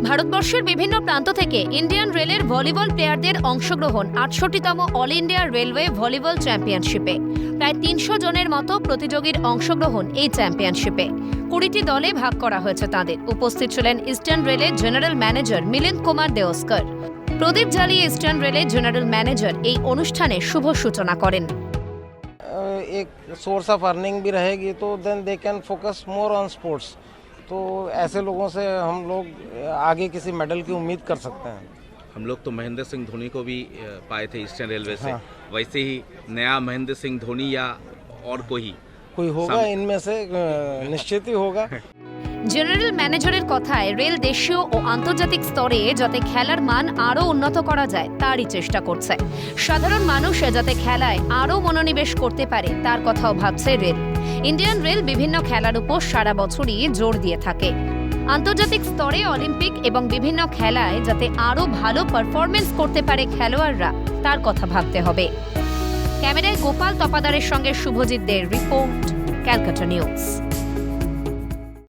ভারতবর্ষের বিভিন্ন প্রান্ত থেকে ইন্ডিয়ান রেলের ভলিবল প্লেয়ারদের অংশগ্রহণ ৬৮তম অল ইন্ডিয়া রেলওয়ে ভলিবল চ্যাম্পিয়নশিপে। প্রায় ৩০০ জনের মতো প্রতিযোগীর অংশগ্রহণ এই চ্যাম্পিয়নশিপে। ২০টি দলে ভাগ করা হয়েছে তাদের। উপস্থিত ছিলেন ইস্টার্ন রেলের জেনারেল ম্যানেজার মিলিন্দ কুমার দেওস্কর। প্রদীপ জ্বালিয়ে ইস্টার্ন রেলের জেনারেল ম্যানেজার এই অনুষ্ঠানে শুভ সূচনা করেন। एक सोर्स ऑफ अर्निंग भी रहेगी तो then they can focus more on sports. तो ऐसे लोगों से हम लोग आगे किसी मेडल की उम्मीद कर सकते हैं। हम लोग तो महेंद्र सिंह धोनी को भी पाए थे ईस्टर्न रेलवे से। हाँ। वैसे ही नया महेंद्र सिंह धोनी या और कोई होगा इनमें से निश्चित ही होगा। জেনারেল ম্যানেজারের কথায় রেল দেশীয় ও আন্তর্জাতিক স্তরে যাতে খেলার মান আরও উন্নত করা যায় তারই চেষ্টা করছে। সাধারণ মানুষ যাতে খেলায় আরও মনোনিবেশ করতে পারে তার কথাও ভাবছে রেল। ইন্ডিয়ান রেল বিভিন্ন খেলার উপর সারা বছরই জোর দিয়ে থাকে। আন্তর্জাতিক স্তরে অলিম্পিক এবং বিভিন্ন খেলায় যাতে আরও ভালো পারফরমেন্স করতে পারে খেলোয়াড়রা তার কথা ভাবতে হবে। ক্যামেরায় গোপাল তপাদারের সঙ্গে শুভজিৎ দের রিপোর্ট, ক্যালকাটা নিউজ।